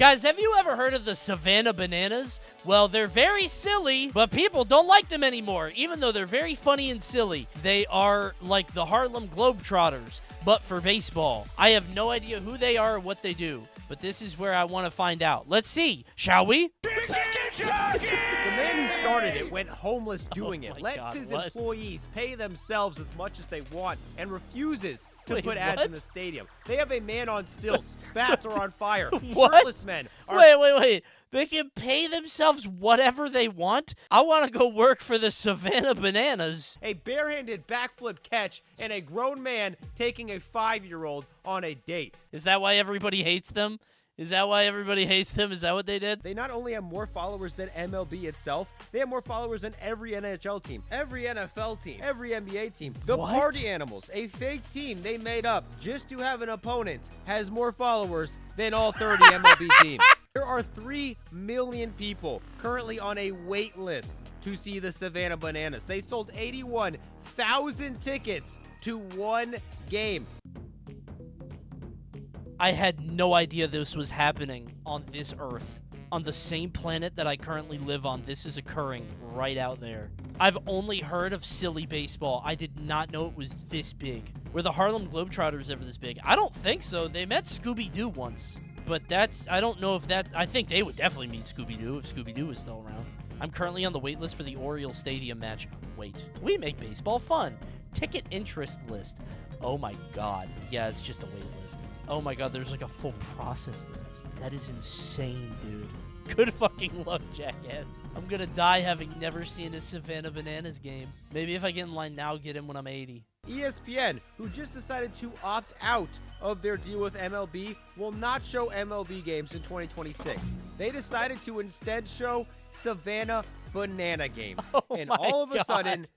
Guys, have you ever heard of the Savannah Bananas? Well, they're very silly, but people don't like them anymore, even though they're very funny and silly. They are like the Harlem Globetrotters, but for baseball. I have no idea who they are or what they do, but this is where I want to find out. Let's see, shall we? The man who started it went homeless doing it, lets his employees pay themselves as much as they want, and refuses to put ads in the stadium. They have a man on stilts. Bats are on fire. Shirtless men are... Wait. They can pay themselves whatever they want? I want to go work for the Savannah Bananas. A barehanded backflip catch and a grown man taking a 5-year-old on a date. Is that why everybody hates them? Is that why everybody hates them? Is that what they did? They not only have more followers than MLB itself, they have more followers than every NHL team, every NFL team, every NBA team. The Party Animals, a fake team they made up just to have an opponent, has more followers than all 30 MLB teams. There are 3 million people currently on a wait list to see the Savannah Bananas. They sold 81,000 tickets to one game. I had no idea this was happening on this Earth. On the same planet that I currently live on, this is occurring right out there. I've only heard of silly baseball. I did not know it was this big. Were the Harlem Globetrotters ever this big? I don't think so. They met Scooby-Doo once. But I don't know if that, I think they would definitely meet Scooby-Doo if Scooby-Doo was still around. I'm currently on the wait list for the Orioles Stadium match. Wait, we make baseball fun. Ticket interest list. Oh my God. Yeah, it's just a wait list. Oh my God, there's like a full process there. That is insane, dude. Good fucking luck, jackass. I'm gonna die having never seen a Savannah Bananas game. Maybe if I get in line now, get in when I'm 80. ESPN, who just decided to opt out of their deal with MLB, will not show MLB games in 2026. They decided to instead show Savannah Banana games. And all of a sudden,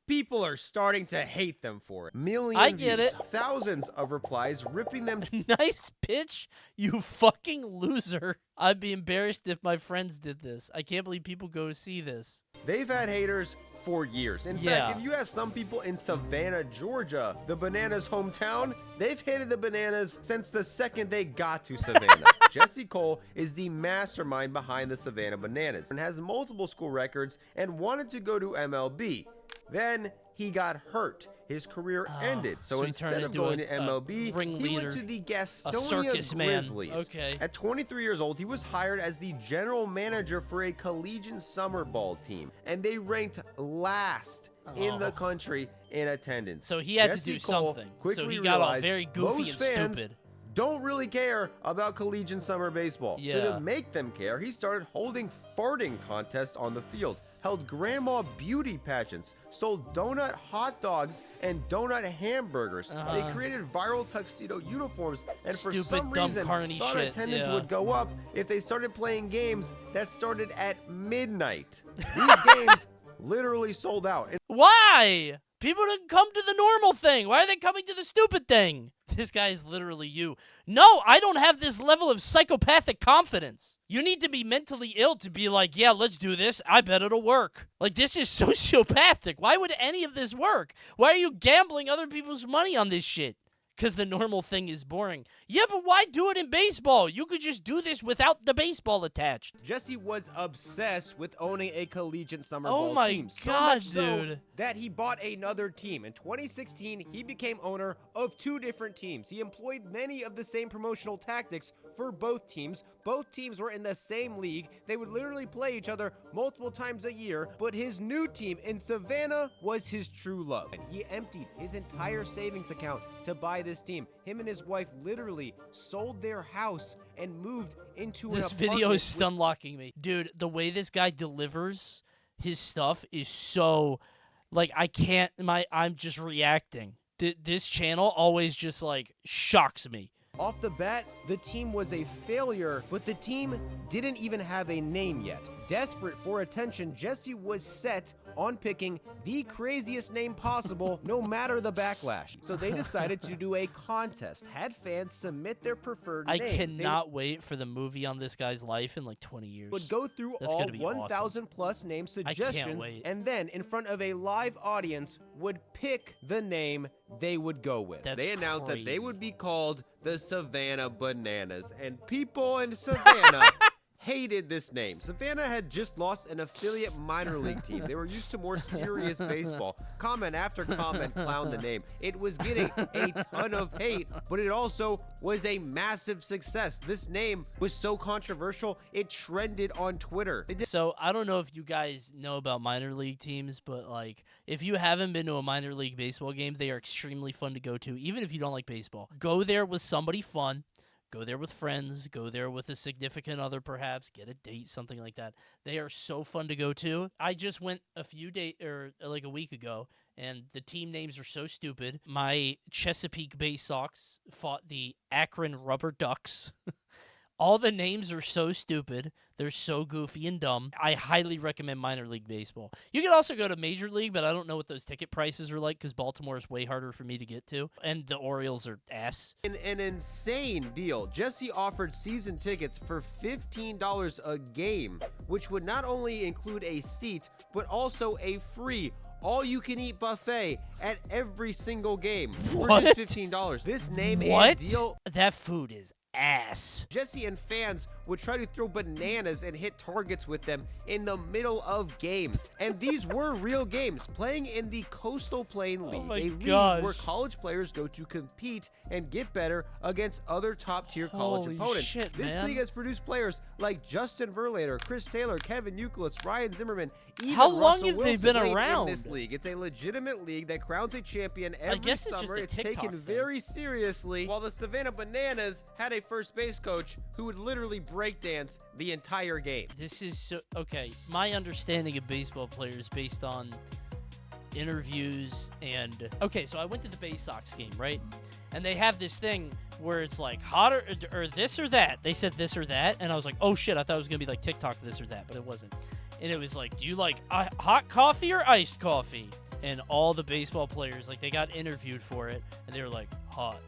people are starting to hate them for it. I get views, it. Thousands of replies ripping them. Nice pitch, you fucking loser. I'd be embarrassed if my friends did this. I can't believe people go to see this. They've had haters for years. In fact, if you ask some people in Savannah, Georgia, the Bananas' hometown, they've hated the Bananas since the second they got to Savannah. Jesse Cole is the mastermind behind the Savannah Bananas and has multiple school records and wanted to go to MLB. Then he got hurt. His career ended. So instead of going to MLB, he went to the Gastonia Grizzlies. Okay. At 23 years old, he was hired as the general manager for a collegiate summer ball team, and they ranked last in the country in attendance. So he had to do something. So he got all very goofy and stupid. Don't really care about collegiate summer baseball. Yeah. So to make them care, he started holding farting contests on the field, held grandma beauty pageants, sold donut hot dogs and donut hamburgers. They created viral tuxedo uniforms, and for some reason thought attendance would go up if they started playing games that started at midnight. These games literally sold out. Why? People didn't come to the normal thing. Why are they coming to the stupid thing? This guy is literally you. No, I don't have this level of psychopathic confidence. You need to be mentally ill to be like, yeah, let's do this. I bet it'll work. Like, this is sociopathic. Why would any of this work? Why are you gambling other people's money on this shit? Because the normal thing is boring. Yeah, but why do it in baseball? You could just do this without the baseball attached. Jesse was obsessed with owning a collegiate summer ball team. Oh my God, dude. That he bought another team. In 2016, he became owner of 2 different teams. He employed many of the same promotional tactics for both teams. Both teams were in the same league. They would literally play each other multiple times a year, but his new team in Savannah was his true love. And he emptied his entire savings account to buy this team. Him and his wife literally sold their house and moved into an apartment. This video is stun-locking me. Dude, the way this guy delivers his stuff is so, like, I'm just reacting. This channel always just, like, shocks me. Off the bat, the team was a failure, but the team didn't even have a name yet. Desperate for attention, Jesse was set on picking the craziest name possible, no matter the backlash. So they decided to do a contest, had fans submit their preferred name. I cannot wait for the movie on this guy's life in like 20 years. Would go through all 1,000 plus name suggestions, and then in front of a live audience would pick the name they would go with. They announced that they would be called the Savannah Bananas, and people in Savannah hated this name. Savannah had just lost an affiliate minor league team. They were used to more serious baseball. Comment after comment clowned the name. It was getting a ton of hate, but it also was a massive success. This name was so controversial, it trended on Twitter. So I don't know if you guys know about minor league teams, but like if you haven't been to a minor league baseball game, they are extremely fun to go to, even if you don't like baseball. Go there with somebody fun. Go there with friends, go there with a significant other perhaps, get a date, something like that. They are so fun to go to. I just went like a week ago, and the team names are so stupid. My Chesapeake Bay Sox fought the Akron Rubber Ducks. All the names are so stupid. They're so goofy and dumb. I highly recommend minor league baseball. You can also go to major league, but I don't know what those ticket prices are like because Baltimore is way harder for me to get to. And the Orioles are ass. An insane deal. Jesse offered season tickets for $15 a game, which would not only include a seat, but also a free all-you-can-eat buffet at every single game for just $15. This name and deal. That food is ass. Jesse and fans would try to throw bananas and hit targets with them in the middle of games. And these were real games, playing in the Coastal Plain League, a league where college players go to compete and get better against other top-tier college opponents. This league has produced players like Justin Verlander, Chris Taylor, Kevin Youkilis, Ryan Zimmerman, even How long Russell have Wilson they been around? In this league. It's a legitimate league that crowns a champion every summer. It's taken very seriously, while the Savannah Bananas had a first base coach who would literally breakdance the entire game. This is so okay. My understanding of baseball players based on interviews and so I went to the Bay Sox game, right? And they have this thing where it's like hot or this or that. They said this or that, and I was like, oh shit, I thought it was gonna be like TikTok this or that, but it wasn't. And it was like, do you like hot coffee or iced coffee? And all the baseball players, like, they got interviewed for it, and they were like, hot,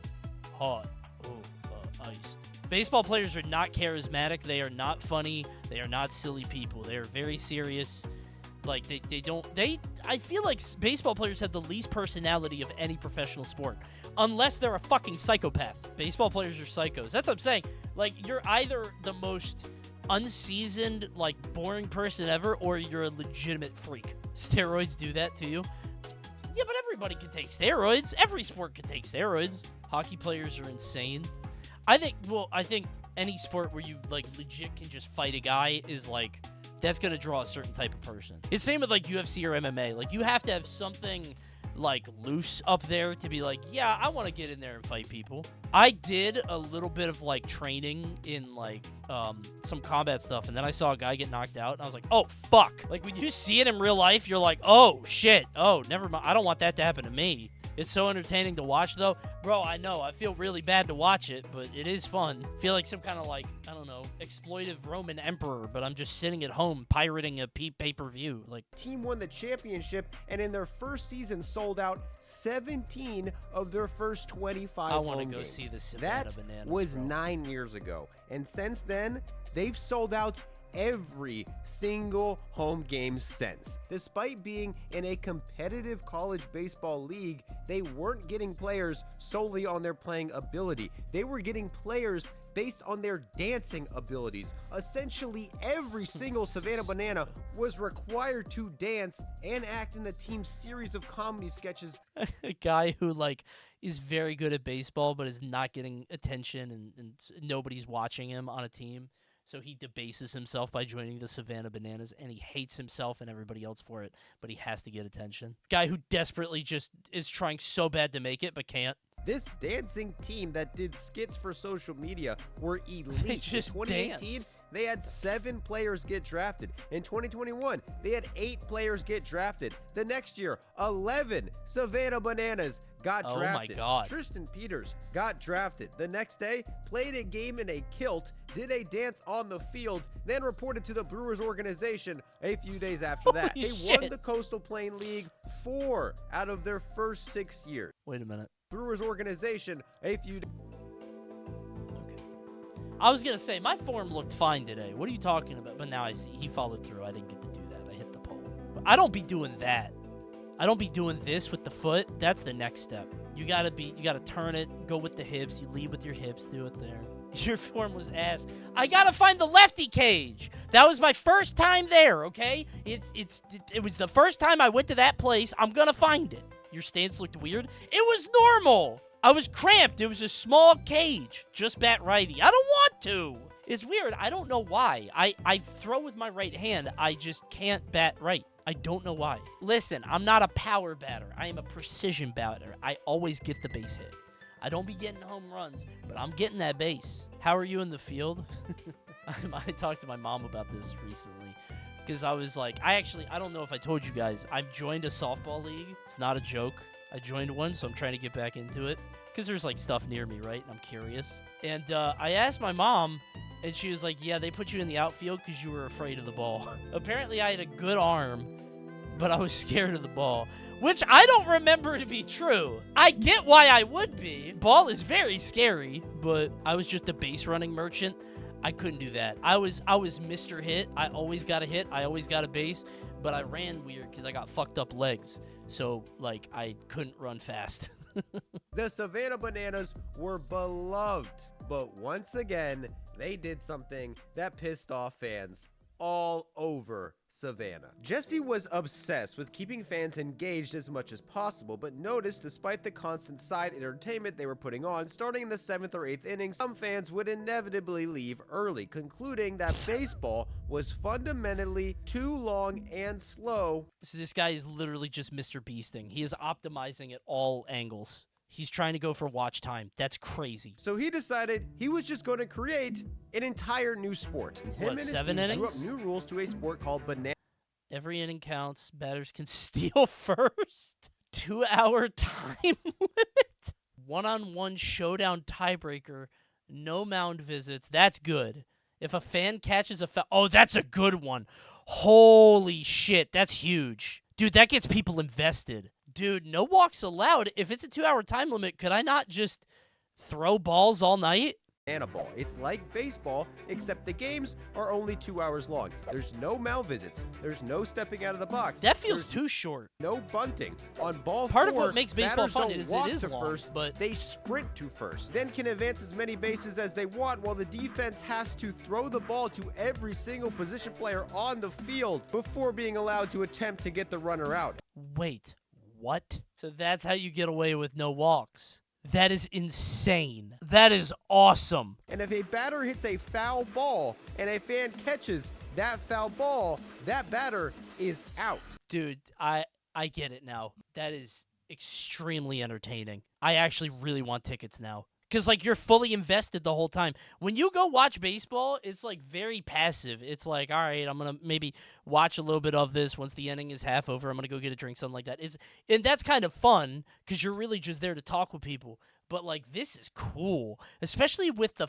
iced. Baseball players are not charismatic. They are not funny. They are not silly people. They are very serious. Like, I feel like baseball players have the least personality of any professional sport, unless they're a fucking psychopath. Baseball players are psychos. That's what I'm saying. Like, you're either the most unseasoned, like, boring person ever, or you're a legitimate freak. Steroids do that to you. Yeah, but everybody can take steroids. Every sport can take steroids. Hockey players are insane. I think any sport where you, like, legit can just fight a guy is, like, that's going to draw a certain type of person. It's same with, like, UFC or MMA. Like, you have to have something, like, loose up there to be like, yeah, I want to get in there and fight people. I did a little bit of, like, training in, like, some combat stuff, and then I saw a guy get knocked out, and I was like, oh, fuck. Like, when you see it in real life, you're like, oh, shit. Oh, never mind. I don't want that to happen to me. It's so entertaining to watch, though. Bro, I know. I feel really bad to watch it, but it is fun. I feel like some kind of, like, I don't know, exploitive Roman emperor, but I'm just sitting at home pirating a pay-per-view. Like, team won the championship, and in their first season sold out 17 of their first 25 I want to home go games. see the Savannah Bananas. That was 9 years ago, and since then, they've sold out every single home game since. Despite being in a competitive college baseball league, they weren't getting players solely on their playing ability. They were getting players based on their dancing abilities. Essentially, every single Savannah Banana was required to dance and act in the team's series of comedy sketches. A guy who, like, is very good at baseball but is not getting attention and nobody's watching him on a team. So he debases himself by joining the Savannah Bananas, and he hates himself and everybody else for it, but he has to get attention. Guy who desperately just is trying so bad to make it, but can't. This dancing team that did skits for social media were elite. They just in 2018, they had 7 players get drafted. In 2021, they had 8 players get drafted. The next year, 11 Savannah Bananas got Oh drafted. my God. Tristan Peters got drafted. The next day, played a game in a kilt, did a dance on the field, then reported to the Brewers organization a few days after that. Holy They shit. won the Coastal Plain League 4 out of their first 6 years. Wait a minute. Brewers organization a few days. Okay. I was going to say, my form looked fine today. What are you talking about? But now I see he followed through. I didn't get to do that. I hit the pole. But I don't be doing that. I don't be doing this with the foot. That's the next step. You gotta turn it, go with the hips. You lead with your hips, do it there. Your form was ass. I gotta find the lefty cage. That was my first time there, okay? It was the first time I went to that place. I'm gonna find it. Your stance looked weird. It was normal. I was cramped. It was a small cage. Just bat righty. I don't want to. It's weird. I don't know why. I throw with my right hand. I just can't bat right. I don't know why. Listen, I'm not a power batter. I am a precision batter. I always get the base hit. I don't be getting home runs, but I'm getting that base. How are you in the field? I talked to my mom about this recently because I was like, I don't know if I told you guys, I've joined a softball league. It's not a joke. I joined one, so I'm trying to get back into it because there's like stuff near me, right? And I'm curious. And I asked my mom, and she was like, yeah, they put you in the outfield because you were afraid of the ball. Apparently, I had a good arm, but I was scared of the ball, which I don't remember to be true. I get why I would be. Ball is very scary, but I was just a base running merchant. I couldn't do that. I was Mr. Hit. I always got a hit. I always got a base, but I ran weird because I got fucked up legs. So, like, I couldn't run fast. The Savannah Bananas were beloved, but once again, they did something that pissed off fans all over Savannah. Jesse was obsessed with keeping fans engaged as much as possible, but noticed despite the constant side entertainment they were putting on, starting in the 7th or 8th inning, some fans would inevitably leave early, concluding that baseball was fundamentally too long and slow. So this guy is literally just Mr. Beasting. He is optimizing at all angles. He's trying to go for watch time. That's crazy. So he decided he was just going to create an entire new sport. Him and his 7 team drew innings? up new rules to a sport called banana. Every inning counts. Batters can steal first. 2-hour time limit. 1-on-1 showdown tiebreaker. No mound visits. That's good. If a fan catches a foul. Oh, that's a good one. Holy shit. That's huge. Dude, that gets people invested. Dude, no walks allowed. If it's a 2-hour time limit, could I not just throw balls all night? Banana ball. It's like baseball, except the games are only 2 hours long. There's no mound visits. There's no stepping out of the box. That feels There's too short. no bunting. On ball Part of 4, what makes baseball batters fun don't is walk it is to long, first, but they sprint to first. Then can advance as many bases as they want, while the defense has to throw the ball to every single position player on the field before being allowed to attempt to get the runner out. wait, what? So that's how you get away with no walks. That is insane. That is awesome. And if a batter hits a foul ball and a fan catches that foul ball, that batter is out. Dude, I get it now. That is extremely entertaining. I actually really want tickets now. Because, like, you're fully invested the whole time. When you go watch baseball, it's, like, very passive. It's like, all right, I'm going to maybe watch a little bit of this. Once the inning is half over, I'm going to go get a drink, something like that. And that's kind of fun because you're really just there to talk with people. But, like, this is cool, especially with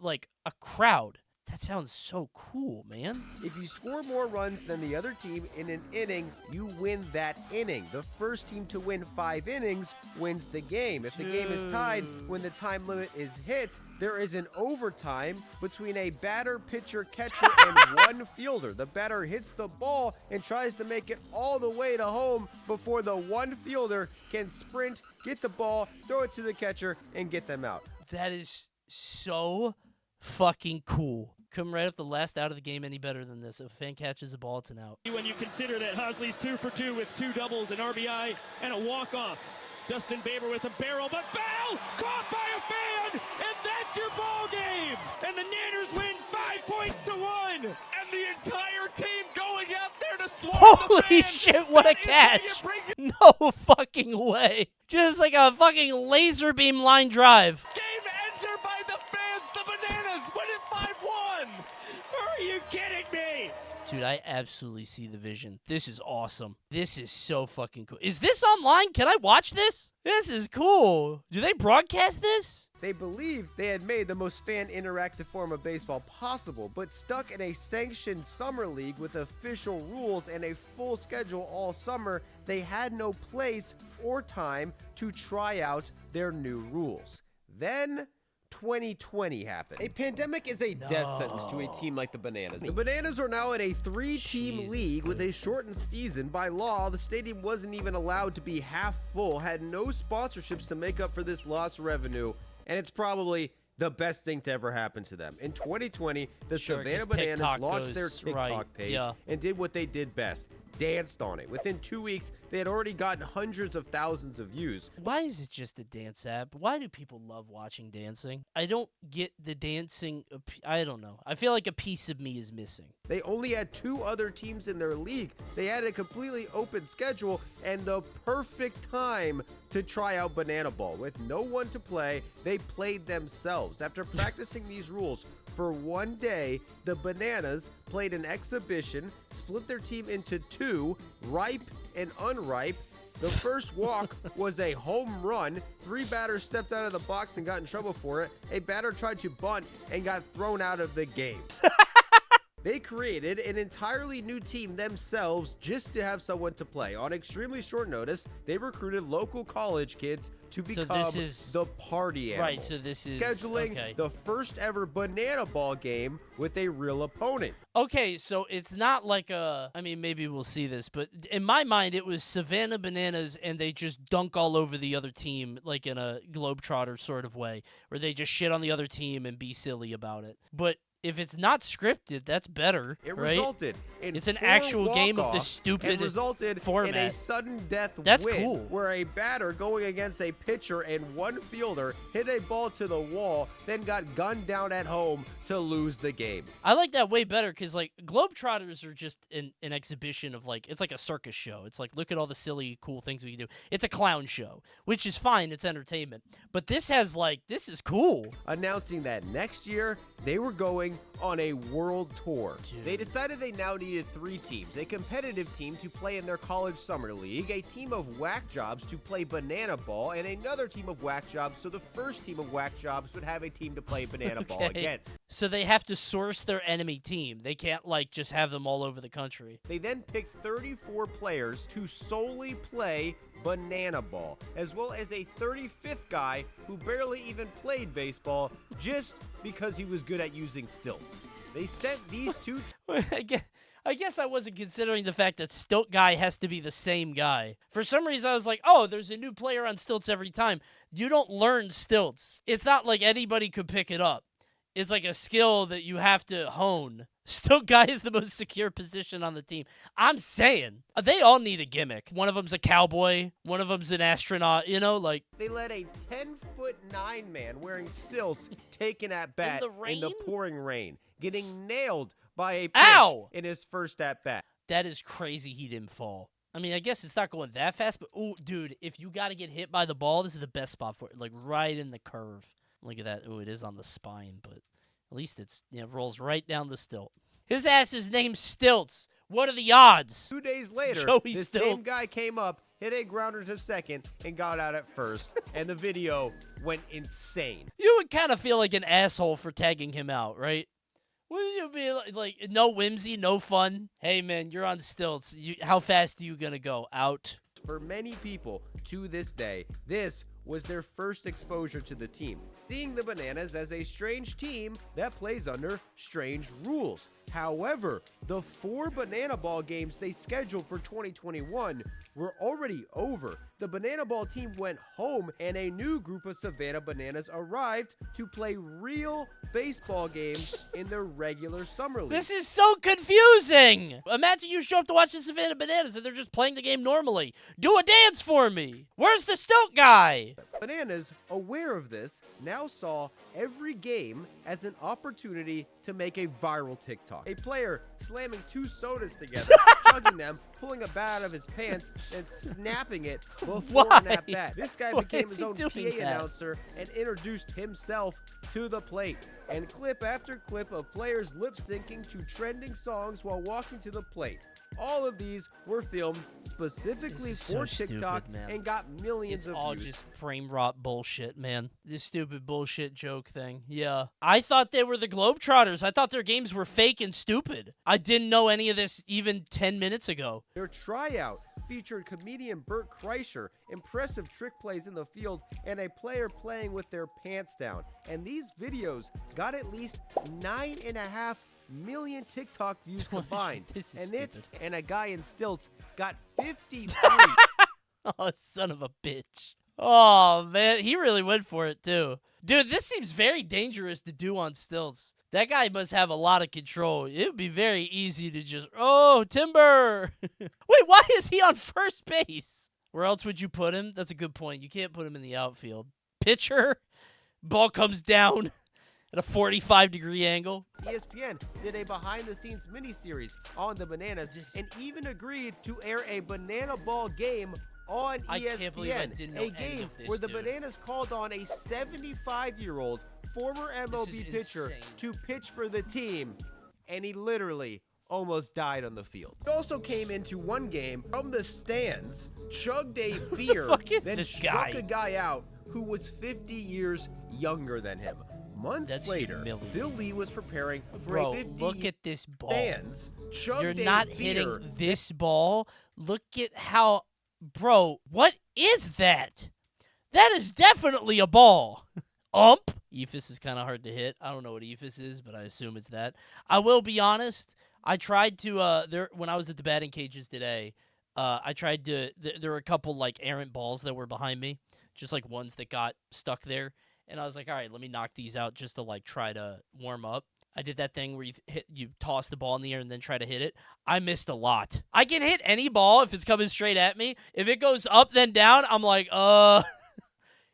like, a crowd. That sounds so cool, man. If you score more runs than the other team in an inning, you win that inning. The first team to win 5 innings wins the game. If the game is tied when the time limit is hit, there is an overtime between a batter, pitcher, catcher, and one fielder. The batter hits the ball and tries to make it all the way to home before the one fielder can sprint, get the ball, throw it to the catcher, and get them out. That is so fucking cool. Couldn't write up the last out of the game any better than this. If a fan catches the ball, it's an out. When you consider that Hosley's 2 for 2 with 2 doubles, an RBI, and a walk-off. Dustin Baber with a barrel, but foul! Caught by a fan! And that's your ball game! And the Nanners win 5 points to 1! And the entire team going out there to swarm the Holy fans! shit, what a That is how you catch! bring it- No fucking way. Just like a fucking laser beam line drive. Game ender by the fans! The Bananas win it 5-1! Are you kidding me? Dude, I absolutely see the vision. This is awesome. This is so fucking cool. Is this online? Can I watch this? This is cool. Do they broadcast this? They believe they had made the most fan-interactive form of baseball possible, but stuck in a sanctioned summer league with official rules and a full schedule all summer, they had no place or time to try out their new rules. Then 2020 happened. A pandemic is a death sentence to a team like the Bananas. The Bananas are now in a 3-team league with a shortened season. By law, the stadium wasn't even allowed to be half full, had no sponsorships to make up for this lost revenue, and it's probably the best thing to ever happen to them. In 2020, the Savannah Bananas launched their TikTok page and did what they did best. Danced on it. Within 2 weeks, they had already gotten hundreds of thousands of views. Why is it just a dance app? Why do people love watching dancing? I don't get the dancing. I don't know. I feel like a piece of me is missing. They only had 2 other teams in their league. They had a completely open schedule and the perfect time to try out Banana Ball. With no one to play, they played themselves. After practicing these rules for 1 day, the Bananas played an exhibition, split their team into 2, ripe and unripe. The first walk was a home run. 3 batters stepped out of the box and got in trouble for it. A batter tried to bunt and got thrown out of the game. They created an entirely new team themselves just to have someone to play. On extremely short notice, they recruited local college kids to become the party animals. Right, so this is scheduling the first ever Banana Ball game with a real opponent. Okay, so it's not like I mean, maybe we'll see this, but in my mind, it was Savannah Bananas, and they just dunk all over the other team, like in a Globetrotter sort of way, where they just shit on the other team and be silly about it. But if it's not scripted, that's better. It right? resulted in it's an actual game of the stupid resulted format. in a sudden death That's win, cool. where a batter going against a pitcher and 1 fielder hit a ball to the wall, then got gunned down at home to lose the game. I like that way better because, like, Globetrotters are just an exhibition of, like, it's like a circus show. It's like, look at all the silly, cool things we can do. It's a clown show, which is fine. It's entertainment. But this has, like, this is cool. Announcing that next year, they were going on a world tour. Dude. They decided they now needed 3 teams. A competitive team to play in their college summer league, a team of whack jobs to play Banana Ball, and another team of whack jobs so the first team of whack jobs would have a team to play Banana Ball against. So they have to source their enemy team. They can't, like, just have them all over the country. They then picked 34 players to solely play Banana Ball, as well as a 35th guy who barely even played baseball just because he was good at using stilts. They sent these 2 I guess I wasn't considering the fact that stilt guy has to be the same guy. For some reason, I was like, oh, there's a new player on stilts every time. You don't learn stilts. It's not like anybody could pick it up. It's like a skill that you have to hone. Stilt guy is the most secure position on the team. I'm saying, they all need a gimmick. One of them's a cowboy. One of them's an astronaut, you know, like. They let a 10'9" man wearing stilts taken at bat in the pouring rain, getting nailed by a pitch in his first at bat. That is crazy he didn't fall. I mean, I guess it's not going that fast, but, oh, dude, if you got to get hit by the ball, this is the best spot for it. Like, right in the curve. Look at that. Oh, it is on the spine, but at least it's, you know, rolls right down the stilt. His ass is named Stilts. What are the odds? 2 days later, this same guy came up, hit a grounder to second, and got out at first, and the video went insane. You would kind of feel like an asshole for tagging him out, right? Wouldn't you be like no whimsy, no fun? Hey, man, you're on stilts. How fast are you going to go? Out. For many people, to this day, this was their first exposure to the team, seeing the Bananas as a strange team that plays under strange rules. However, the 4 Banana Ball games they scheduled for 2021 were already over. The Banana Ball team went home, and a new group of Savannah Bananas arrived to play real baseball games in the regular summer league. This is so confusing! Imagine you show up to watch the Savannah Bananas and they're just playing the game normally. Do a dance for me! Where's the stilt guy? Bananas, aware of this, now saw every game as an opportunity to make a viral TikTok. A player slamming 2 sodas together, chugging them, pulling a bat out of his pants, and snapping it before an at-bat. This guy became his own PA announcer and introduced himself to the plate. And clip after clip of players lip-syncing to trending songs while walking to the plate. All of these were filmed specifically for TikTok and got millions of views. It's all just frame rot bullshit, man. This stupid bullshit joke thing. Yeah. I thought they were the Globetrotters. I thought their games were fake and stupid. I didn't know any of this even 10 minutes ago. Their tryout featured comedian Bert Kreischer, impressive trick plays in the field, and a player playing with their pants down. And these videos got at least 9.5 million TikTok views combined. And a guy in stilts got 53. Oh, son of a bitch. Oh, man. He really went for it, too. Dude, this seems very dangerous to do on stilts. That guy must have a lot of control. It would be very easy to just, oh, timber. Wait, why is he on first base? Where else would you put him? That's a good point. You can't put him in the outfield. Pitcher, ball comes down at a 45-degree angle. ESPN did a behind-the-scenes miniseries on the Bananas and even agreed to air a banana ball game on ESPN. I can't believe I didn't know a game where the Bananas called on a 75-year-old former MLB pitcher to pitch for the team, and he literally almost died on the field. He also came into one game from the stands, chugged a beer, then struck a guy out who was 50 years younger than him. Months later, Bill Lee was preparing for a 50 look at this ball. Fans You're not hitting this ball. Look at how... Bro, what is that? That is definitely a ball. Ephus is kind of hard to hit. I don't know what Ephus is, but I assume it's that. I will be honest. I tried to, when I was at the batting cages today, I tried to, there were a couple, like, errant balls that were behind me, just, like, ones that got stuck there. And I was like, all right, let me knock these out just to, like, try to warm up. I did that thing where you toss the ball in the air and then try to hit it. I missed a lot. I can hit any ball if it's coming straight at me. If it goes up then down, I'm like,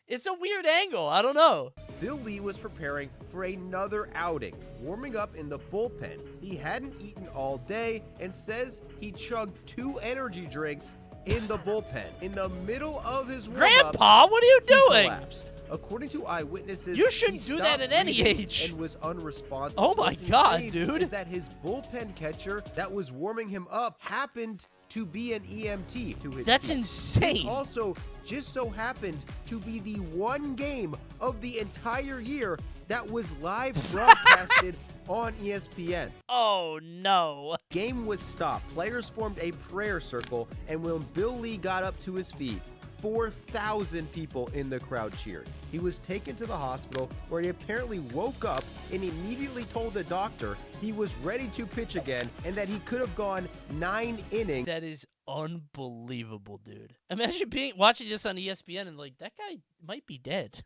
it's a weird angle. I don't know. Bill Lee was preparing for another outing, warming up in the bullpen. He hadn't eaten all day and says he chugged 2 energy drinks in the bullpen. In the middle of his warm-up, Grandpa, what are you doing? Collapsed. According to eyewitnesses, you shouldn't do that at any age. And was unresponsive. Oh my God, dude! Is that his bullpen catcher that was warming him up happened to be an EMT to his That's team. insane. This also just so happened to be the one game of the entire year that was live broadcasted on ESPN. Oh no. Game was stopped. Players formed a prayer circle, and when Bill Lee got up to his feet, 4,000 people in the crowd cheered. He was taken to the hospital where he apparently woke up and immediately told the doctor he was ready to pitch again and that he could have gone 9 innings. That is unbelievable, dude. Imagine watching this on ESPN and like, that guy might be dead.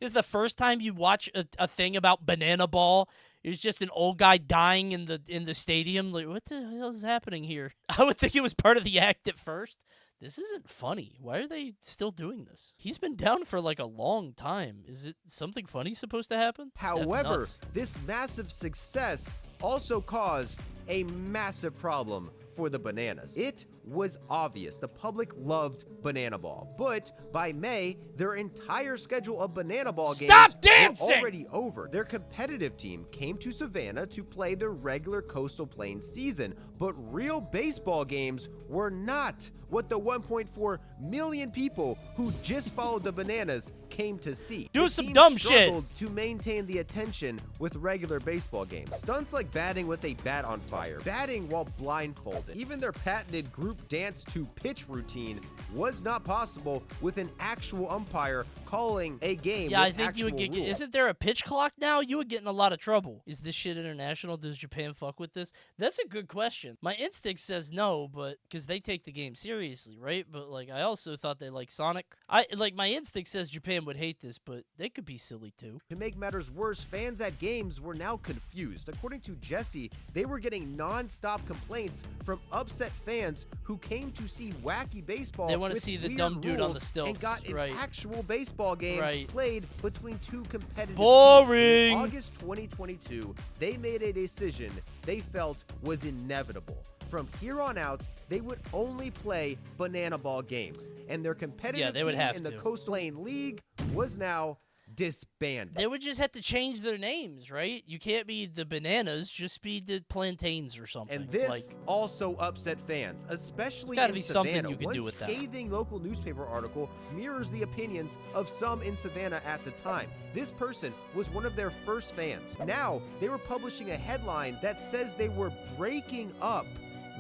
This is the first time you watch a thing about banana ball. It's just an old guy dying in the stadium. Like, what the hell is happening here? I would think it was part of the act at first. This isn't funny. Why are they still doing this? He's been down for like a long time. Is it something funny supposed to happen? However, this massive success also caused a massive problem for the Bananas. It was obvious the public loved Banana Ball, but by May, their entire schedule of Banana Ball games were already over. Their competitive team came to Savannah to play their regular Coastal Plains season, but real baseball games were not what the 1.4 million people who just followed the Bananas came to see. Do some dumb shit to maintain the attention with regular baseball games. Stunts like batting with a bat on fire, batting while blindfolded, even their patented group dance to pitch routine was not possible with an actual umpire calling a game. Yeah, I think you would get. Isn't there a pitch clock now? You would get in a lot of trouble. Is this shit international? Does Japan fuck with this? That's a good question. My instinct says no, but because they take the game seriously, right? But like, I also thought they like Sonic. My instinct says Japan would hate this, but they could be silly too. To make matters worse, fans at games were now confused. According to Jesse, they were getting non-stop complaints from upset fans who who came to see wacky baseball. They want to with see the weird dumb dude on the rules stilts. and got an Right. actual baseball game played between two competitive Boring. teams. In August 2022, they made a decision they felt was inevitable. From here on out, they would only play banana ball games, and their competitive they would team have in the to. Coastal Lane League was now disbanded. They would just have to change their names, right? You can't be the Bananas, just be the Plantains or something. And this also upset fans, especially gotta in be Savannah. something you can do One with that. scathing local newspaper article mirrors the opinions of some in Savannah at the time. This person was one of their first fans. Now, they were publishing a headline that says they were breaking up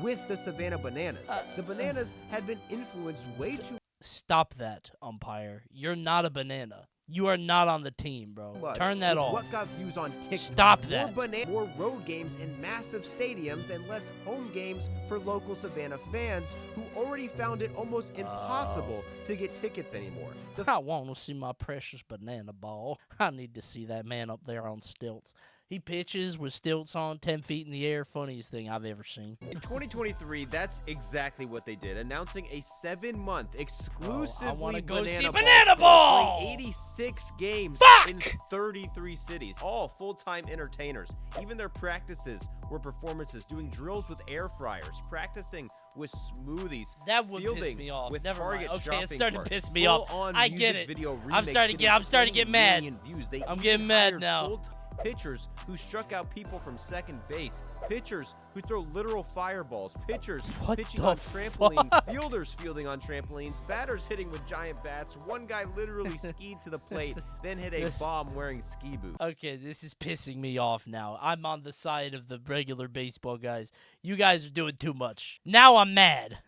with the Savannah Bananas. The Bananas had been influenced way too Stop that, umpire. You're not a banana. You are not on the team, bro. much. Turn that with off. What got views on TikTok? Stop that. More road games in massive stadiums and less home games for local Savannah fans who already found it almost impossible to get tickets anymore. I want to see my precious banana ball. I need to see that man up there on stilts. He pitches with stilts on, 10 feet in the air. Funniest thing I've ever seen. In 2023, that's exactly what they did, announcing a 7-month exclusively wanna go see Banana Banana tour, Ball! playing 86 games in 33 cities, all full-time entertainers. Even their practices were performances, doing drills with air fryers, practicing with smoothies, That would piss fielding me off. with Never mind. Target Okay, it's shopping starting to carts, piss me off. full-on I get music it. video I'm starting to get mad. Views. They I'm even getting mad hired now. full pitchers who struck out people from second base, pitchers who throw literal fireballs, pitchers What pitching the on trampolines, fuck? fielders fielding on trampolines, batters hitting with giant bats. One guy literally skied to the plate, then hit a bomb wearing ski boots. Okay, this is pissing me off now. I'm on the side of the regular baseball guys. You guys are doing too much. Now I'm mad.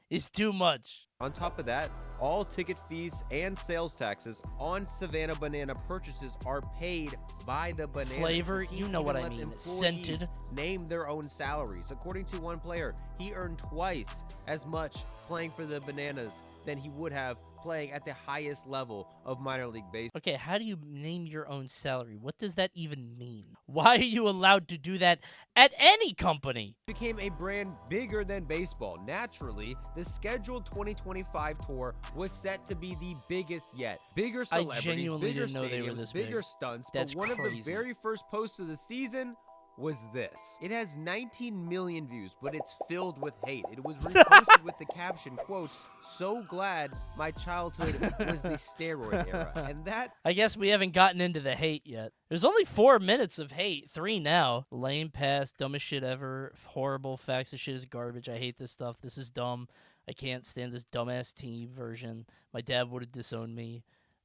It's too much. On top of that, all ticket fees and sales taxes on Savannah Banana purchases are paid by the Bananas. Flavor, The team you know what even I lets mean. employees Scented. Name their own salaries. According to one player, he earned twice as much playing for the Bananas than he would have playing at the highest level of minor league baseball. Okay, how do you name your own salary? What does that even mean? Why are you allowed to do that at any company? Became a brand bigger than baseball. Naturally, the scheduled 2025 tour was set to be the biggest yet. Bigger celebrities, genuinely bigger didn't know they were stadiums, this big. bigger stunts. That's but one of the crazy. very first posts of the season was this. It has 19 million views, but it's filled with hate. It was reposted with the caption, quote, "So glad my childhood was the steroid era." And that I guess we haven't gotten into the hate yet. There's only 4 minutes of hate. 3 now. Lame pass, dumbest shit ever. Horrible. Facts of shit is garbage. I hate this stuff. This is dumb. I can't stand this dumbass team version. My dad would have disowned me.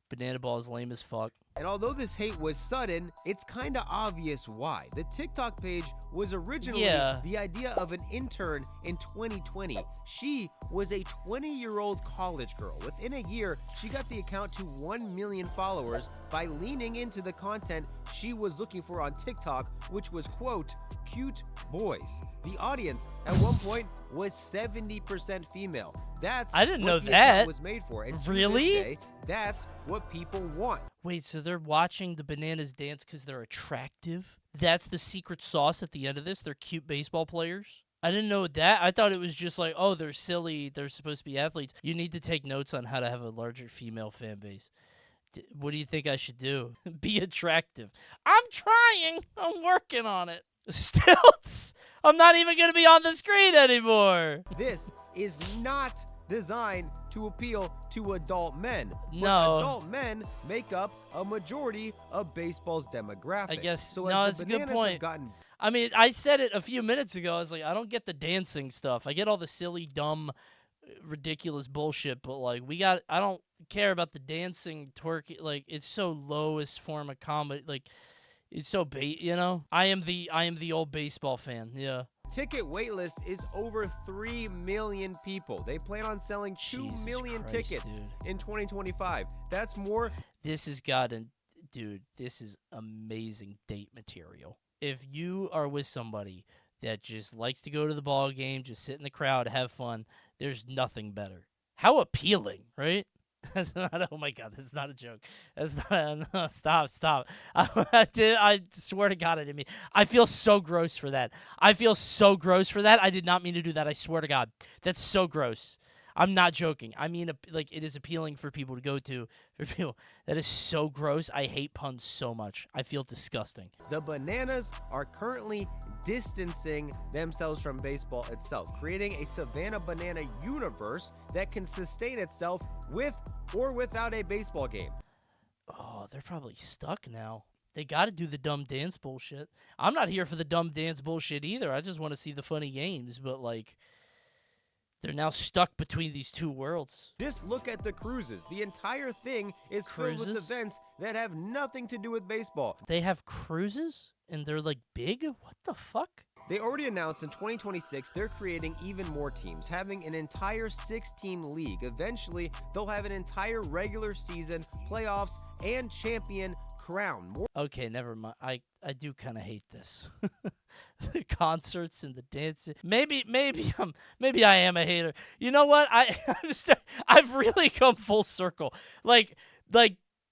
Banana ball is lame as fuck. And although this hate was sudden, it's kinda obvious why. The TikTok page was originally the idea of an intern in 2020. She was a 20-year-old college girl. Within a year, she got the account to 1 million followers by leaning into the content she was looking for on TikTok, which was, quote, cute boys. The audience at one point was 70% female. That's I didn't what know the that. account was made for. And to this Really? day, that's what people want. Wait, so they're watching the Bananas dance because they're attractive? That's the secret sauce at the end of this? They're cute baseball players? I didn't know that. I thought it was just like, oh, they're silly. They're supposed to be athletes. You need to take notes on how to have a larger female fan base. What do you think I should do? Be attractive. I'm trying. I'm working on it. Stilts. I'm not even going to be on the screen anymore. This is not designed to appeal to adult men. But No. adult men make up a majority of baseball's demographic. I guess- so no, as it's the a good Bananas point. have gotten I mean, I said it a few minutes ago. I was like, I don't get the dancing stuff. I get all the silly, dumb, ridiculous bullshit, but like, I don't care about the dancing, twerking. Like, it's so lowest form of comedy. Like, it's so I am the old baseball fan. Yeah. ticket waitlist is over 3 million people. They plan on selling 2 Jesus million Christ, tickets dude. in 2025. That's more. This is dude, this is amazing date material. If you are with somebody that just likes to go to the ball game, just sit in the crowd, have fun, there's nothing better. How appealing, right? That's not. Oh my God, that's not a joke. That's not. No, stop. I swear to God, I didn't mean. I feel so gross for that. I did not mean to do that. I swear to God, that's so gross. I'm not joking. I mean, like, it is appealing for people to go to. For people, that is so gross. I hate puns so much. I feel disgusting. The Bananas are currently distancing themselves from baseball itself, creating a Savannah Banana universe that can sustain itself with or without a baseball game. Oh, they're probably stuck now. They got to do the dumb dance bullshit. I'm not here for the dumb dance bullshit either. I just want to see the funny games, but, like, they're now stuck between these two worlds. Just look at the cruises. The entire thing is filled with events that have nothing to do with baseball. They have cruises? And they're, like, big? What the fuck? They already announced in 2026 they're creating even more teams, having an entire 6-team league. Eventually, they'll have an entire regular season, playoffs, and champion crown. Okay, never mind. I do kind of hate this. The concerts and the dancing. Maybe I am a hater. You know what? I've really come full circle. Like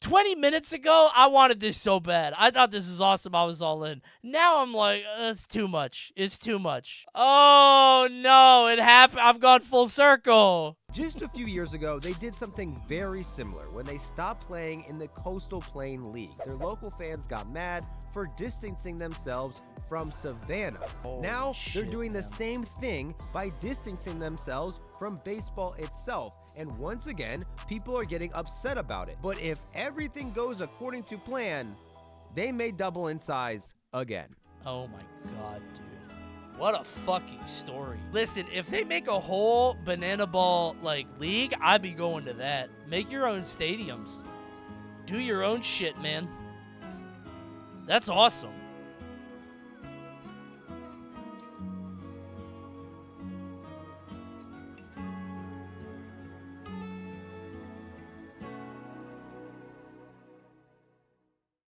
20 minutes ago, I wanted this so bad. I thought this was awesome. I was all in. Now I'm like, it's too much. It's too much. Oh, no. It happened. I've gone full circle. Just a few years ago, they did something very similar when they stopped playing in the Coastal Plain League. Their local fans got mad for distancing themselves from Savannah. Now, they're doing the same thing by distancing themselves from baseball itself. And once again, people are getting upset about it. But if everything goes according to plan, they may double in size again. Oh my God, dude. What a fucking story. Listen, if they make a whole banana ball, like, league, I'd be going to that. Make your own stadiums. Do your own shit, man. That's awesome.